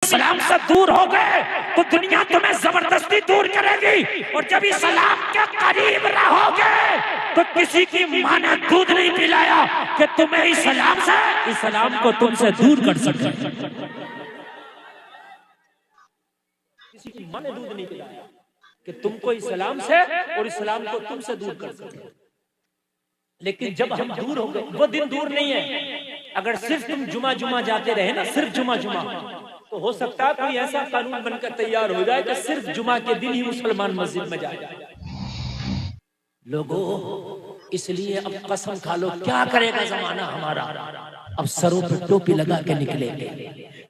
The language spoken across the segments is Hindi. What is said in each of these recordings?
इस्लाम से दूर हो गए तो दुनिया तुम्हें जबरदस्ती दूर करेगी, और जब इस्लाम के करीब रहोगे तो किसी की माँ ने दूध नहीं पिलाया कि तुम्हें इस्लाम को तुमसे दूर कर सके। किसी की माँ ने दूध नहीं पिलाया कि तुमको इस्लाम से और इस्लाम को तुमसे दूर कर सके। लेकिन जब हम दूर हो गए, वो दिन दूर नहीं है। अगर सिर्फ तुम जुमा जाते रहे ना, सिर्फ जुमा तो हो सकता है कोई ऐसा कानून बनकर तैयार हो जाए कि सिर्फ जुमा के दिन ही मुसलमान मस्जिद में जाए। लोगों, इसलिए अब कसम खा लो, क्या करेगा जमाना हमारा। अब सरों पर टोपी लगा के निकलेंगे,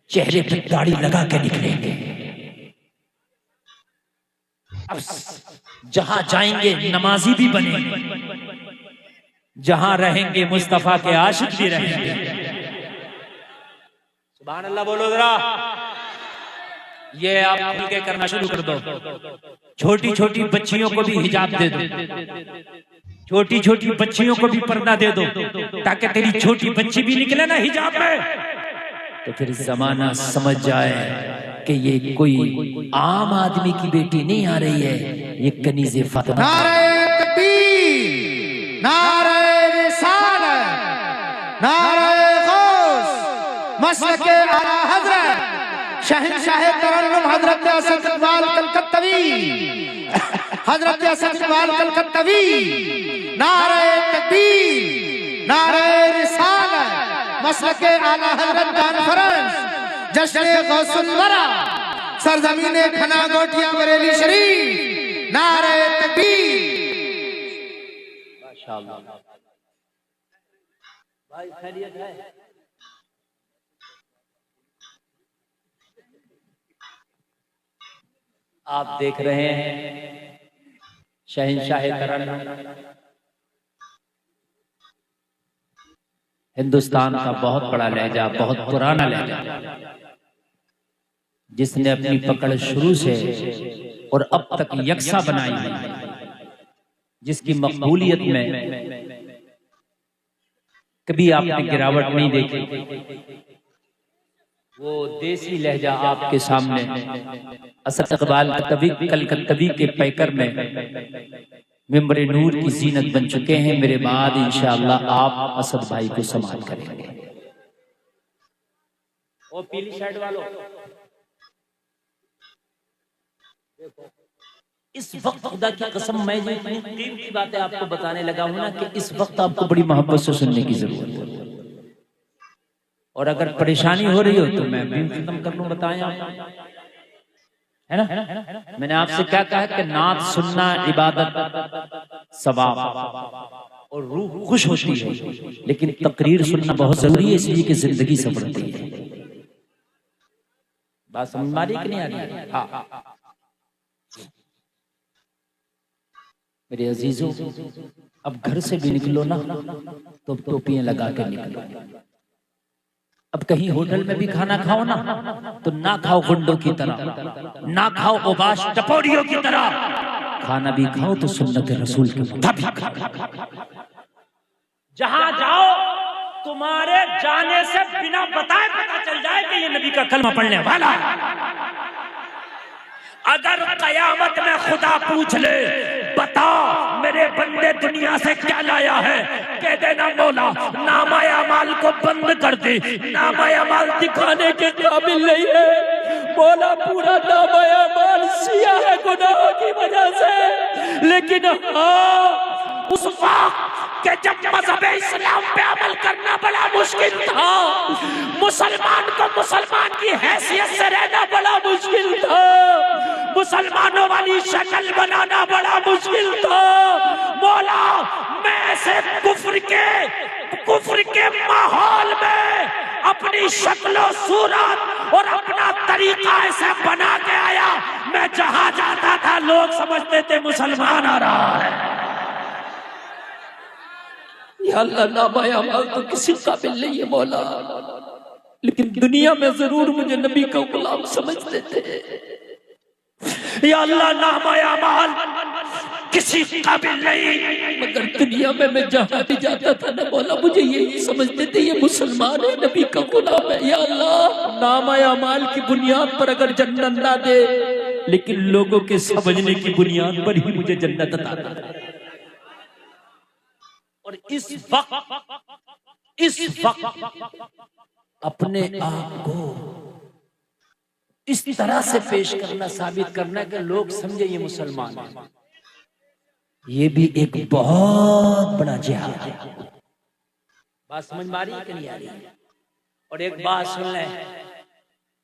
चेहरे पर दाढ़ी लगा के निकलेंगे। अब जहां जाएंगे नमाजी भी बनेंगे, जहां रहेंगे मुस्तफा के आशिक भी रहेंगे। सुभान अल्लाह बोलो जरा। ये आप खुल के करना शुरू कर दो। छोटी छोटी बच्चियों को भी हिजाब दे दो, छोटी छोटी बच्चियों को भी पर्दा दे दो, ताकि तेरी छोटी बच्ची भी निकले ना हिजाब में, तो फिर जमाना समझ जाए कि ये कोई आम आदमी की बेटी नहीं आ रही है, ये कनीज़े फातिमा। नारे तकबीर, नारे रिसालत, नारे गौस, मसलके आला हज़रत शहंशाह तरन्नुम हज़रत असद इक़बाल कलकत्तवी, हज़रत असद इक़बाल कलकत्तवी। नारे तकबीर, नारे रिसालत, मसलके आला हज़रत कॉन्फ्रेंस, जश्न गौसुल वरा, सरजमीने खना गोटिया बरेली शरीफ। नारे तकबीर। माशाअल्लाह भाई, खैरियत है? आप देख रहे हैं शहंशाह तरन्नुम, हिंदुस्तान का बहुत बड़ा लहजा, बहुत पुराना लहजा, जिसने अपनी पकड़ शुरू से और अब तक यकसा बनाई है, जिसकी मकबूलियत में कभी आपने गिरावट नहीं देखी। वो देसी लहजा आपके सामने असद इक़बाल कलकत्तवी के पैकर में मिंबर नूर की जीनत बन चुके हैं। मेरे बाद इंशाअल्लाह आप असद भाई को समाअत करेंगे। वो पीली शर्ट वालों, इस वक्त खुदा की कसम मैं जो इतनी कीमती बातें आपको बताने लगा हूं ना, कि इस वक्त आपको बड़ी मोहब्बत से सुनने की जरूरत है। और अगर परेशानी हो रही हो तो मैं भी खत्म कर लूं, बताएं आप, है ना? मैंने आपसे क्या कहा कि नात सुनना इबादत सवाब और रूह खुश होती है, लेकिन तकरीर सुनना बहुत जरूरी है, इसलिए कि जिंदगी सफलती है। बात समझ में आ रही कि नहीं आ रही? हाँ मेरे अजीजों, अब घर से भी निकलो ना तो टोपियां लगा के निकलो। अब कहीं होटल में भी खाना खाओ ना तो ना खाओ गुंडों की तरह, ना खाओ ओबाश टपोरियों की तरह, खाना भी खाओ तो सुन्नत रसूल के मुताबिक। जहां जाओ तुम्हारे जाने से बिना बताए पता चल जाए कि ये नबी का कलमा पढ़ने वाला है। अगर कयामत में खुदा पूछ ले, बता मेरे बंदे दुनिया से क्या लाया है, कह देना मौला नामा अमाल को बंद कर दे, नामा अमाल दिखाने के काबिल नहीं है। मौला पूरा नामा अमाल सिया है गुनाहों की वजह से, लेकिन हाँ उस वक्त के जब मज़हब इस्लाम पे अमल करना बड़ा मुश्किल था, मुसलमान को मुसलमान की हैसियत से रहना बड़ा मुश्किल था, मुसलमानों वाली शक्ल बनाना बड़ा मुश्किल था। मौला मैं ऐसे कुफ्र के माहौल में अपनी शक्ल सूरत और अपना तरीका ऐसे बना के आया, मैं जहां जाता था लोग समझते थे मुसलमान आ रहा है। या अल्लाह नामाए अमाल तो किसी काबिल नहीं है मौला, लेकिन दुनिया में जरूर मुझे नबी का गुलाम समझते थे। या अल्लाह नामाए अमाल किसी काबिल नहीं। मगर दुनिया में मैं जहाँ भी जाता था ना मौला, मुझे यही समझते थे ये मुसलमान है, नबी का गुलाम है। या अल्लाह, नामा अमाल की बुनियाद पर अगर जन्नत ना दे, लेकिन लोगों के समझने की बुनियाद पर ही मुझे जन्नत अता कर। और इस वक्त अपने आप को इस तरह से पेश करना, साबित करना कि लोग समझे ये मुसलमान है, ये भी एक बहुत बड़ा जिहाद है। बात समझ में आ रही है कि नहीं आ रही है? और एक बात सुन ले,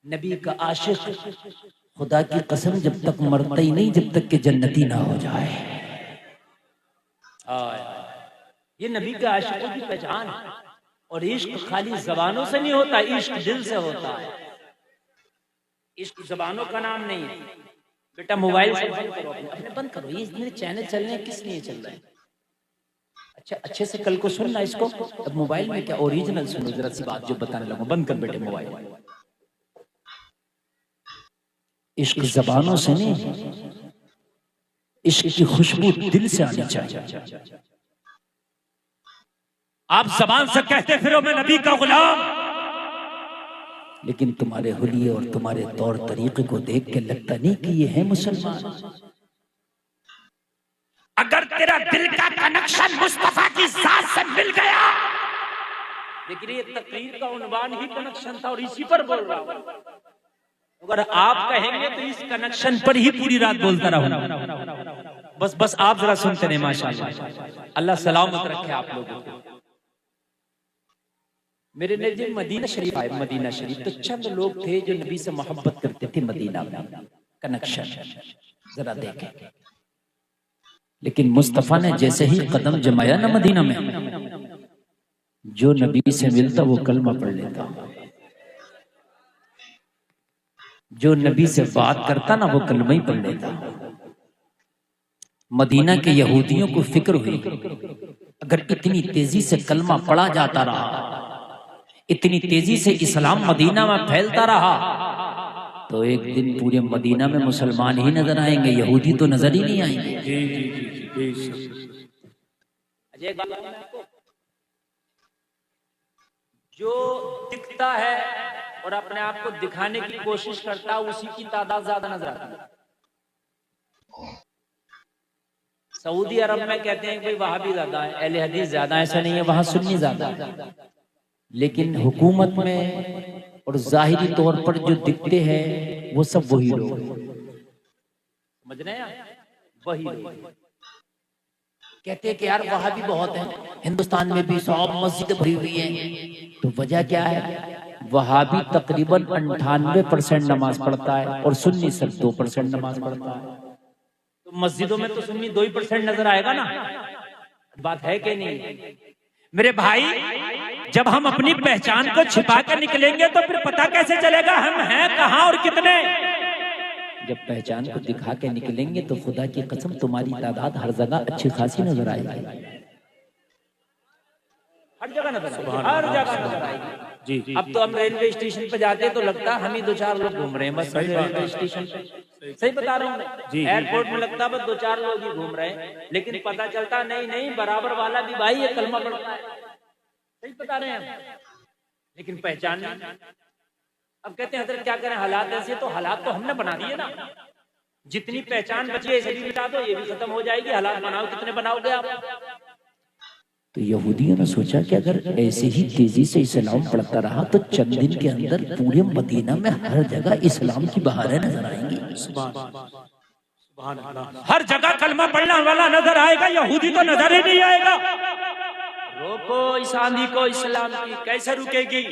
नबी का आशिक खुदा की कसम जब तक मरता ही नहीं जब तक कि जन्नती ना हो जाए। ये नबी के आशिकों की पहचान है। और इश्क खाली जबानों से नहीं होता, इश्क दिल से होता है। इश्क जबानों का नाम नहीं है। बेटा मोबाइल से बंद करो, अपने बंद करो, ये मेरे चैनल चल रहे हैं, किस लिए चल रहे हैं? अच्छा, अच्छे से कल को सुनना इसको। अब मोबाइल में क्या ओरिजिनल सुनो, जरा सी बात जो बताने लगूं। बंद कर बेटे मोबाइल। इश्क जबानों से नहीं, इश्क की खुशबू दिल से आनी चाहिए। आप जबान से कहते फिरो मैं नबी का गुलाम, लेकिन तुम्हारे हुलिये और तुम्हारे तौर तरीके को देख के लगता नहीं कि ये है मुसलमान। अगर तेरा दिल का कनेक्शन मुस्तफा की जात से मिल गया, लेकिन ये तकरीर का उन्वान ही कनेक्शन था और इसी पर बोल रहा हूं। अगर आप कहेंगे तो इस कनेक्शन पर ही पूरी रात बोलता रहूंगा। बस आप जरा सुनते रहे। माशाअल्लाह, अल्लाह सलामत रखे आप लोगों को। मेरे नजदीक मदीना शरीफ आए, मदीना शरीफ तो चंद लोग थे जो नबी से मोहब्बत करते थे। मदीना में कनेक्शन जरा देखें। लेकिन मुस्तफा ने जैसे ही कदम जमाया ना मदीना में, जो नबी से मिलता वो कलमा पढ़ लेता, जो नबी से बात करता ना वो कलमा ही पढ़ लेता। मदीना के यहूदियों को फिक्र हुई, अगर इतनी तेजी से कलमा पढ़ा जाता रहा, इतनी तेजी से इस्लाम मदीना में फैलता रहा, तो एक दिन पूरे मदीना में मुसलमान ही नजर आएंगे, यहूदी तो नजर ही नहीं आएंगे। जो दिखता है और अपने आप को दिखाने की कोशिश करता है, उसी की तादाद ज्यादा नजर आती है। सऊदी अरब में कहते हैं कि भाई वहां भी ज्यादा है, अहले हदीस ज्यादा, ऐसा नहीं है, वहां सुन्नी ज्यादा है। लेकिन हुकूमत में और जाहिरी तौर पर जो दिखते हैं वो सब वही लोग, समझ रहे हैं? वही लोग कहते हैं कि यार वहां भी बहुत है, हिंदुस्तान में भी 100 मस्जिद भरी हुई हैं। तो वजह क्या है? वहां भी तकरीबन 98% नमाज पढ़ता है और सुन्नी सिर्फ 2% नमाज पढ़ता है। तो मस्जिदों में तो सुन्नी 2% नजर आएगा ना। बात है कि नहीं मेरे भाई? जब हम अपनी पहचान को छिपा कर निकलेंगे तो फिर पता कैसे चलेगा हम हैं कहां और कितने? जब पहचान को दिखा के निकलेंगे तो खुदा की कसम तुम्हारी तादाद हर जगह अच्छी खासी नजर आएगी। हर जगह नजर आएगी, हर जगह नजर आएगी। जी। अब तो हम रेलवे स्टेशन पे जाते तो लगता हम ही 2-4 लोग घूम रहे हैं बस रेलवे स्टेशन पे। सही बता रहा हूँ। एयरपोर्ट में लगता बस 2-4 लोग ही घूम रहे हैं, लेकिन पता चलता नहीं बराबर वाला भी भाई ये कलमा पढ़ता है। सही बता रहे हैं हम, लेकिन पहचान नहीं। अब कहते हैं हजरत क्या करें, हालात ऐसे, तो हालात तो हमने बना दिए ना। जितनी पहचान बची है सभी मिटा दो, ये भी खत्म हो जाएगी। हालात बनाओ, कितने बनाओगे आप? तो यहूदियों ने सोचा कि अगर ऐसे ही तेजी से इस्लाम बढ़ता रहा तो चंद दिन के अंदर पूरे मदीना में हर जगह इस्लाम की बहारें नजर आएंगी। हर जगह कलमा पढ़ने वाला नजर आएगा, यहूदी तो नजर ही नहीं आएगा। रोको इस आंधी को इस्लाम की, कैसे रुकेगी?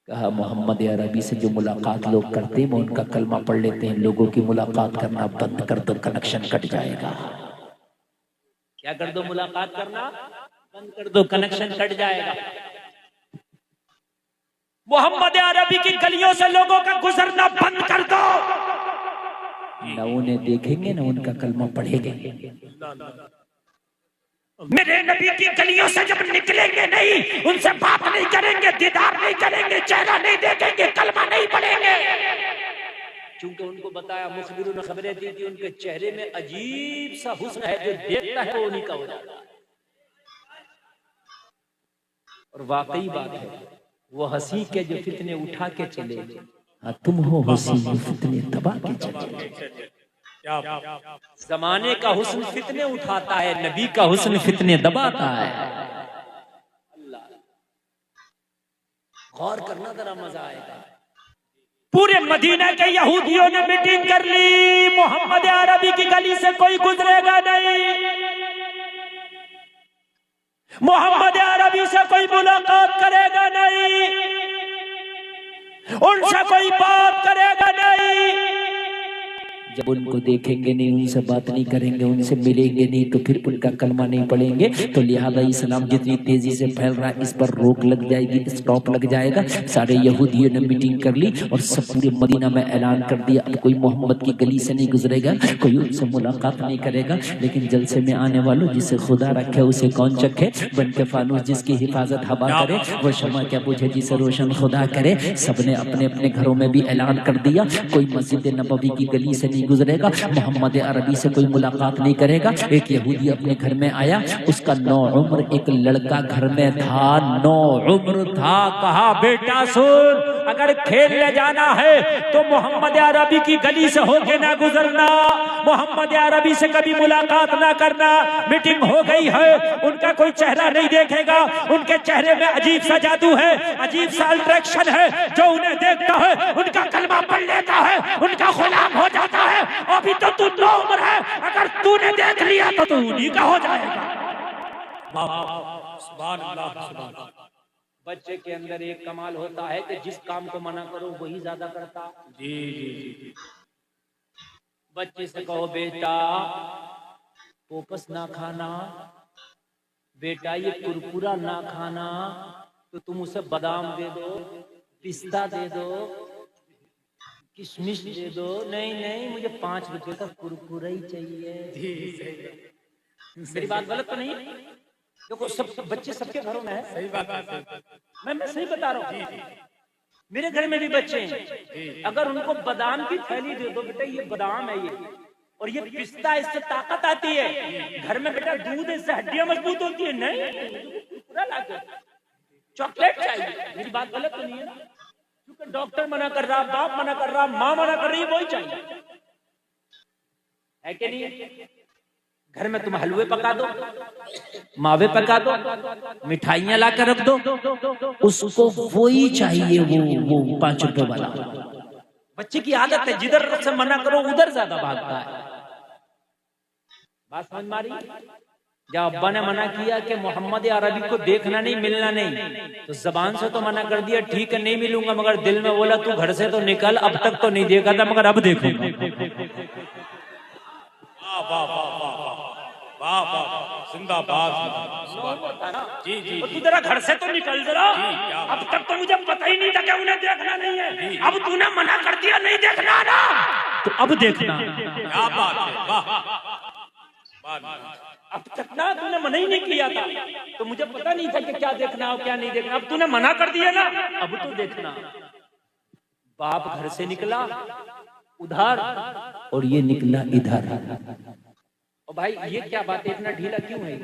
कहा मोहम्मद अरबी से जो मुलाकात लोग करते हैं वो उनका कलमा पढ़ लेते हैं, लोगों की मुलाकात करना बंद कर दो, कनेक्शन कट जाएगा। क्या कर दो? मुलाकात करना बंद कर दो, कनेक्शन कट जाएगा। मोहम्मद अरबी की गलियों से लोगों का गुजरना बंद कर दो। न उन्हें देखेंगे न उनका कलमा पढ़ेंगे। मेरे नबी की गलियों से जब निकलेंगे नहीं, उनसे बात नहीं करेंगे, दीदार नहीं करेंगे, चेहरा नहीं देखेंगे, कलमा नहीं पढ़ेंगे, चूंकि उनको बताया, मुखबिरों ने खबरें दी थी, उनके चेहरे में अजीब सा हुस्न है, जो देखता है वो उन्हीं का हो जाता है। और वाकई बात है, वो हंसी के जो फितने उठा के चले, तुम हो हंसी जो फितने दबा के चले। जमाने का हुस्न फितने उठाता है, नबी का हुस्न फितने दबाता है। अल्लाह, गौर करना जरा, मजा आएगा। पूरे मदीना के यहूदियों ने मीटिंग कर ली, मोहम्मद अरबी की गली से कोई गुजरेगा नहीं, मोहम्मद अरबी से कोई मुलाकात करेगा नहीं, उनसे कोई बात करेगा नहीं। जब उनको देखेंगे नहीं, उनसे बात नहीं करेंगे, उनसे मिलेंगे नहीं, तो फिर उनका कलमा नहीं पढ़ेंगे। तो लिहाजा इस्लाम जितनी तेजी से फैल रहा है, इस पर रोक लग जाएगी, स्टॉप लग जाएगा। सारे यहूदियों ने मीटिंग कर ली और सब पूरे मदीना में ऐलान कर दिया, अब कोई मोहम्मद की गली से नहीं गुजरेगा, कोई उनसे मुलाकात नहीं करेगा। लेकिन जलसे में आने वालों, जिसे खुदा रखे उसे कौन चखे, बन के फानूस जिसकी हिफाजत हवा करे, वो शमा क्या बुझे जिसे रोशन खुदा करे। सबने अपने अपने घरों में भी ऐलान कर दिया, कोई मस्जिद नबवी की गली से गुजरेगा, मोहम्मद अरबी से कोई मुलाकात नहीं करेगा। एक यहूदी अपने घर में आया, उसका 9 उम्र एक लड़का घर में था, 9 उम्र था। कहा, बेटा सुन, अगर खेलने जाना है तो मोहम्मद अरबी की गली से होके ना गुजरना, मोहम्मद अरबी से कभी मुलाकात ना करना। मीटिंग हो गई है, उनका कोई चेहरा नहीं देखेगा, उनके चेहरे में अजीब सा जादू है, अजीब सा अट्रैक्शन है, जो उन्हें देखता है उनका कलमा पढ़ लेता है, उनका गुलाम हो जाता है। अभी तो तू 9 उम्र है, अगर तूने देख लिया तो तू उन्हीं का हो जाएगा। बच्चे के अंदर एक कमाल होता है कि जिस काम को मना करो वही ज्यादा करता। जी जी जी। बच्चे से कहो, बेटा पोपस ना खाना, बेटा ये कुरकुरा ना खाना, तो तुम उसे बादाम दे दो, पिस्ता दे दो, किशमिश दे दो। नहीं नहीं, मुझे 5 रुपए का कुरकुरा ही चाहिए। मेरी बात गलत तो नहीं? देखो, सब बच्चे सबके घरों में है। सही बात है, मैं सही बता रहा हूँ। मेरे घर में भी बच्चे हैं, अगर उनको बादाम की थैली दे दो, बेटा ये बादाम है ये, और ये पिस्ता, इससे ताकत आती है, घर में बेटा दूध, इससे हड्डियां मजबूत होती है, नहीं पूरा लाके चॉकलेट चाहिए। मेरी बात गलत तो नहीं है ना? क्योंकि डॉक्टर मना कर रहा, बाप मना कर रहा, माँ मना कर रही, वही चाहिए, है कि नहीं? घर में तुम हलवे पका दो, मावे पका दो, मिठाइयां ला कर रख दो, उसको वही चाहिए, वो 5 रुपए वाला। बच्चे की आदत है, जिधर से मना करो उधर ज्यादा भागता है। बात समझ मारी? जब अब्बा ने मना किया कि मोहम्मद अरबी को देखना नहीं, मिलना नहीं, तो जबान से तो मना कर दिया, ठीक है नहीं मिलूंगा, मगर दिल में बोला तू घर से तो निकल, अब तक तो नहीं देखा था मगर अब देखूंगा। जिंदाबाद। जी जी, तू जरा घर से तो निकल जरा, अब तक तो मुझे पता ही नहीं था कि उन्हें देखना नहीं है, अब तूने मना कर दिया नहीं देखना ना, तो अब देखना। क्या बात है, वाह। अब तक ना तूने मना ही नहीं किया था, तो मुझे पता नहीं था कि क्या देखना हो क्या नहीं देखना, अब तूने मना कर दिया ना, अब तो देखना। बाप घर से निकला उधर और ये निकला इधर। और भाई ये क्या बात है, इतना ढीला क्यों है?